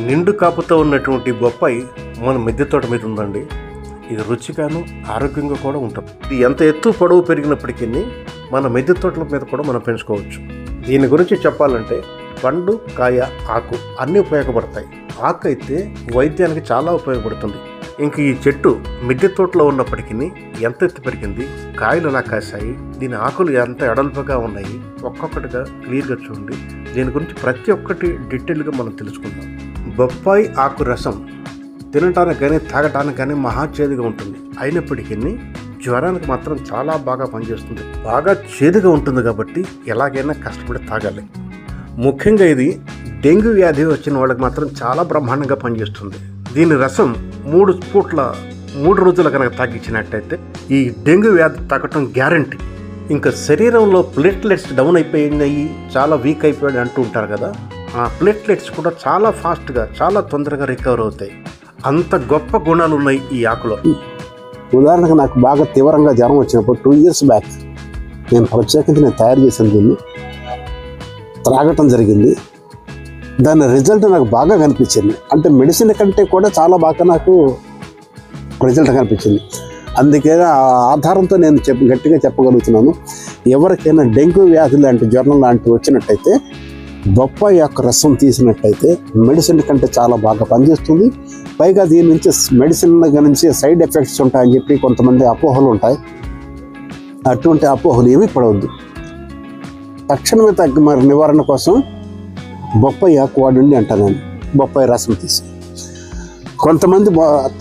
నిండు కాపుతో ఉన్నటువంటి బొప్పాయి మన మిద్దె తోట మీద ఉందండి. ఇది రుచిగాను ఆరోగ్యంగా కూడా ఉంటుంది. ఇది ఎంత ఎత్తు పొడవు పెరిగినప్పటికీ మన మిద్దె తోటల మీద కూడా మనం పెంచుకోవచ్చు. దీని గురించి చెప్పాలంటే పండు, కాయ, ఆకు అన్నీ ఉపయోగపడతాయి. ఆకు అయితే వైద్యానికి చాలా ఉపయోగపడుతుంది. ఇంక ఈ చెట్టు మిద్దె తోటలో ఉన్నప్పటికీ ఎంత ఎత్తు పెరిగింది, కాయలు ఎలా కాశాయి, దీని ఆకులు ఎంత ఎడల్పుగా ఉన్నాయి, ఒక్కొక్కటిగా క్లియర్గా చూడండి. దీని గురించి ప్రతి ఒక్కటి డీటెయిల్గా మనం తెలుసుకుందాం. బొప్పాయి ఆకు రసం తినటానికి కానీ తాగటానికి కానీ మహా చేదుగా ఉంటుంది. అయినప్పటికీ జ్వరానికి మాత్రం చాలా బాగా పనిచేస్తుంది. బాగా చేదుగా ఉంటుంది కాబట్టి ఎలాగైనా కష్టపడి తాగాలి. ముఖ్యంగా ఇది డెంగ్యూ వ్యాధి వచ్చిన వాళ్ళకి మాత్రం చాలా బ్రహ్మాండంగా పనిచేస్తుంది. దీని రసం 3 పూట్ల 3 రోజులు కనుక తాగించినట్టయితే ఈ డెంగ్యూ వ్యాధి తగ్గటం గ్యారంటీ. ఇంకా శరీరంలో ప్లేట్లెట్స్ డౌన్ అయిపోయినాయి, చాలా వీక్ అయిపోయాడు అంటూ ఉంటారు కదా, ఆ ప్లేట్లెట్స్ కూడా చాలా ఫాస్ట్గా చాలా తొందరగా రికవర్ అవుతాయి. అంత గొప్ప గుణాలు ఉన్నాయి ఈ ఆకులో. ఉదాహరణకు నాకు బాగా తీవ్రంగా జ్వరం వచ్చినప్పుడు 2 years బ్యాక్ నేను ప్రత్యేకించి తయారు చేసిన దీన్ని త్రాగటం జరిగింది. దాని రిజల్ట్ నాకు బాగా కనిపించింది. అంటే మెడిసిన్ కంటే కూడా చాలా బాగా నాకు రిజల్ట్ కనిపించింది. అందుకే ఆ ఆధారంతో నేను గట్టిగా చెప్పగలుగుతున్నాను, ఎవరికైనా డెంగ్యూ వ్యాధి లాంటి జ్వరం లాంటివి వచ్చినట్టయితే బొప్పాయి యొక్క రసం తీసినట్టయితే మెడిసిన్ కంటే చాలా బాగా పనిచేస్తుంది. పైగా దీని నుంచి మెడిసిన్ నుంచి సైడ్ ఎఫెక్ట్స్ ఉంటాయని చెప్పి కొంతమంది అపోహలు ఉంటాయి. అటువంటి అపోహలు ఏమీ పడవద్దు. తక్షణమే మరి నివారణ కోసం బొప్పాయి ఆకు వాడండి అంటాను నేను. బొప్పాయి రసం తీసి కొంతమంది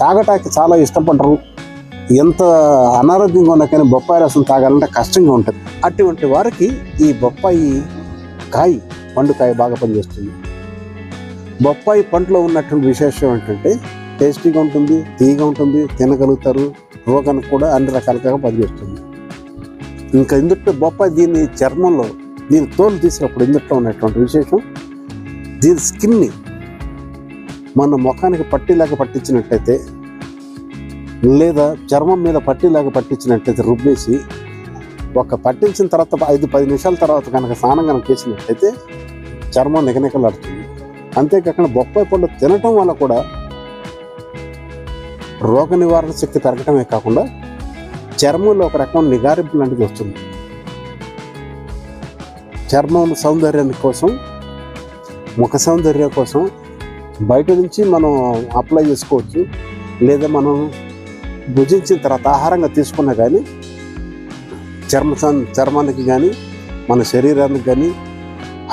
తాగటానికి చాలా ఇష్టపడరు. ఎంత అనారోగ్యంగా ఉన్నా కానీ బొప్పాయి రసం తాగాలంటే కష్టంగా ఉంటుంది. అటువంటి వారికి ఈ బొప్పాయి కాయ, పండుకాయ బాగా పనిచేస్తుంది. బొప్పాయి పంటలో ఉన్నటువంటి విశేషం ఏంటంటే టేస్టీగా ఉంటుంది, తీయగా ఉంటుంది, తినగలుగుతారు. రోగానికి కూడా అన్ని రకాలుగా పనిచేస్తుంది. ఇంకా ఇందుట్లో బొప్పాయి దీని చర్మంలో దీని తోలు తీసినప్పుడు ఇందుట్లో ఉన్నటువంటి విశేషం, దీని స్కిన్ని మన ముఖానికి పట్టీలాగా పట్టించినట్టయితే లేదా చర్మం మీద పట్టీలాగా పట్టించినట్టయితే రుబ్బేసి పట్టించిన తర్వాత 5-10 నిమిషాల తర్వాత కనుక స్నానం కనుక చేసినట్టయితే చర్మం నిగనికలాడుతుంది. అంతేకాకుండా బొప్పాయి పండు తినటం వల్ల కూడా రోగ నివారణ శక్తి పెరగటమే కాకుండా చర్మంలో ఒక రకం నిగారింపు లాంటిది వస్తుంది. చర్మం సౌందర్యాన్ని కోసం, ముఖ సౌందర్యం కోసం బయట నుంచి మనం అప్లై చేసుకోవచ్చు. లేదా మనం భుజించిన తర్వాత ఆహారంగా తీసుకున్నా కానీ చర్మానికి కానీ మన శరీరానికి కానీ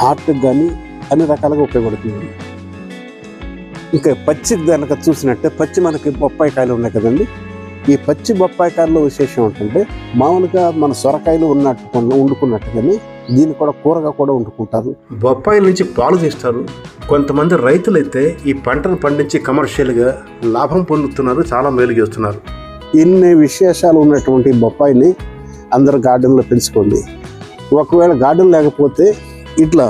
హార్ట్కి కానీ అన్ని రకాలుగా ఉపయోగపడుతుంది. ఇంకా పచ్చి కనుక చూసినట్టే పచ్చి మనకి బొప్పాయి కాయలు ఉన్నాయి కదండి. ఈ పచ్చి బొప్పాయి కాయల్లో విశేషం ఏంటంటే మామూలుగా మన సొరకాయలు వండుకున్నట్టు కానీ దీన్ని కూడా కూరగా కూడా వండుకుంటారు. బొప్పాయి నుంచి పాలు తీస్తారు. కొంతమంది రైతులైతే ఈ పంటను పండించి కమర్షియల్గా లాభం పొందుతున్నారు, చాలా మేలు చేస్తున్నారు. ఇన్ని విశేషాలు ఉన్నటువంటి బొప్పాయిని అందరూ గార్డెన్లో పెంచుకోండి. ఒకవేళ గార్డెన్ లేకపోతే ఇట్లా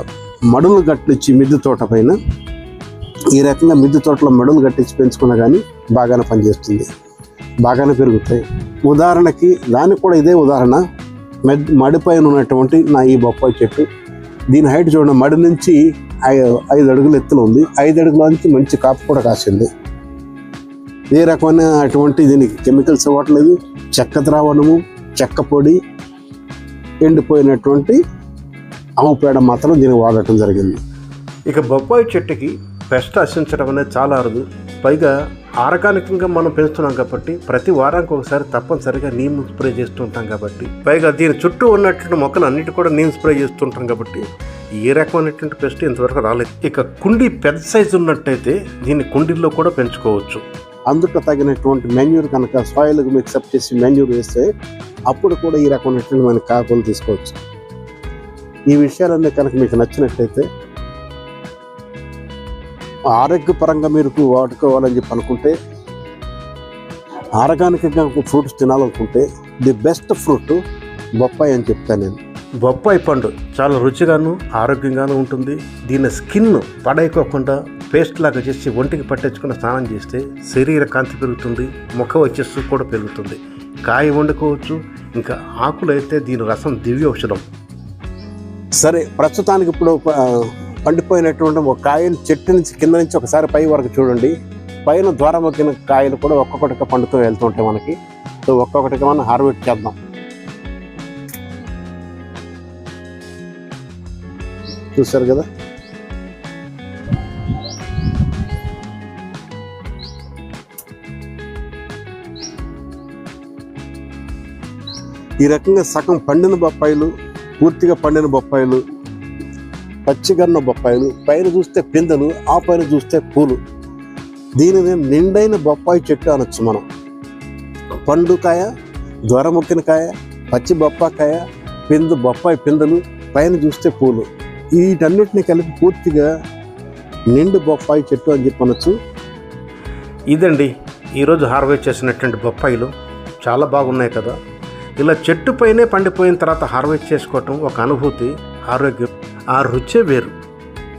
మడులు కట్టించి మిద్దె తోట పైన ఈ రకంగా మిద్దె తోటలో మడులు కట్టించి పెంచుకున్నా కానీ బాగానే పనిచేస్తుంది, బాగానే పెరుగుతాయి. ఉదాహరణకి దానికి కూడా ఇదే ఉదాహరణ, మడిపైన ఉన్నటువంటి నా ఈ బొప్పాయి చెట్టు. దీని హైట్ చూడండి, మడి నుంచి 5 అడుగుల ఎత్తులో ఉంది. 5 అడుగుల నుంచి మంచి కాపు కూడా కాసింది. ఏ రకమైన అటువంటి దీనికి కెమికల్స్ ఇవ్వట్లేదు. చెక్క ద్రావణము, చెక్క పొడి, ఎండిపోయినటువంటి ఆవు పేడ మాత్రం దీనికి వాడటం జరిగింది. ఇక బొప్పాయి చెట్టుకి పెస్ట్ ఆశించడం అనేది చాలా అరుదు. పైగా ఆర్గానికంగా మనం పెంచుతున్నాం కాబట్టి ప్రతి వారానికి ఒకసారి తప్పనిసరిగా నీమ్ స్ప్రే చేస్తుంటాం కాబట్టి, పైగా దీని చుట్టూ ఉన్నటువంటి మొక్కలు అన్నిటి కూడా నీమ్ స్ప్రే చేస్తుంటాం కాబట్టి ఏ రకమైనటువంటి పెస్ట్ ఇంతవరకు రాలేదు. ఇక కుండీ పెద్ద సైజు ఉన్నట్టయితే దీన్ని కుండీల్లో కూడా పెంచుకోవచ్చు. అందుకు తగినటువంటి మెన్యూర్ కనుక సాయిల్కి మిక్సప్ చేసి మెన్యూర్ వేస్తే అప్పుడు కూడా ఈ రకమైనటువంటి మన కాకులు తీసుకోవచ్చు. ఈ విషయాలన్నీ కనుక మీకు నచ్చినట్లయితే ఆరోగ్యపరంగా మీరు వాడుకోవాలని చెప్పి అనుకుంటే, ఆర్గానిక్గా ఫ్రూట్స్ తినాలనుకుంటే ది బెస్ట్ ఫ్రూట్ బొప్పాయి అని చెప్తాను నేను. బొప్పాయి పండు చాలా రుచిగాను ఆరోగ్యంగాను ఉంటుంది. దీని స్కిన్ పడైపోకుండా పేస్ట్ లాగా చేసి ఒంటికి పట్టించుకుని స్నానం చేస్తే శరీర కాంతి పెరుగుతుంది, ముఖ వచ్చేస్తూ కూడా పెరుగుతుంది. కాయ వండుకోవచ్చు. ఇంకా ఆకులు అయితే దీని రసం దివ్య ఔషధం. సరే, ప్రస్తుతానికి ఇప్పుడు పండిపోయినటువంటి ఒక కాయలు చెట్టు నుంచి కింద నుంచి ఒకసారి పై వరకు చూడండి. పైన ద్వారమొక్కిన కాయలు కూడా ఒక్కొక్కటిగా పండుతూ వెళ్తూ ఉంటాయి మనకి. సో ఒక్కొక్కటిగా మనం హార్వెస్ట్ చేద్దాం. చూసారు కదా, ఈ రకంగా సగం పండిన బొప్పాయిలు, పూర్తిగా పండిన బొప్పాయిలు, పచ్చిగన్న బొప్పాయిలు, పైన చూస్తే పిందెలు, ఆ పైన చూస్తే పూలు. దీనిని నిండైన బొప్పాయి చెట్టు అనొచ్చు మనం. పండుకాయ, దొరముక్కిన కాయ, పచ్చి బొప్పాకాయ, బొప్పాయి పిందెలు, పైన చూస్తే పూలు, వీటన్నిటిని కలిపి పూర్తిగా నిండు బొప్పాయి చెట్టు అని చెప్పనొచ్చు. ఇదండి ఈరోజు హార్వెస్ట్ చేసినటువంటి బొప్పాయిలు. చాలా బాగున్నాయి కదా. ఇలా చెట్టు పైనే పండిపోయిన తర్వాత హార్వెస్ట్ చేసుకోవటం ఒక అనుభూతి, ఆరోగ్యం, ఆ రుచే వేరు.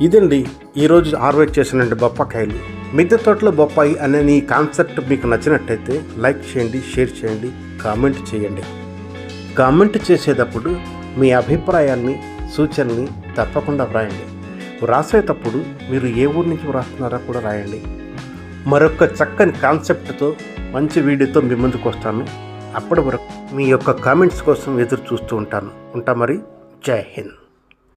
ఇదండి ఈరోజు హార్వెస్ట్ చేసినటువంటి బొప్పాకాయలు. మిద్దె తోటలో బొప్పాయి అనే ఈ కాన్సెప్ట్ మీకు నచ్చినట్టయితే లైక్ చేయండి, షేర్ చేయండి, కామెంట్ చేయండి. కామెంట్ చేసేటప్పుడు మీ అభిప్రాయాన్ని, సూచనల్ని తప్పకుండా వ్రాయండి. వ్రాసేటప్పుడు మీరు ఏ ఊరి నుంచి వ్రాస్తున్నారో కూడా రాయండి. మరొక చక్కని కాన్సెప్ట్తో మంచి వీడియోతో మీ ముందుకు వస్తాను. అప్పటి వరకు మీ యొక్క కామెంట్స్ కోసం ఎదురు చూస్తూ ఉంటాను. మరి జై హింద్.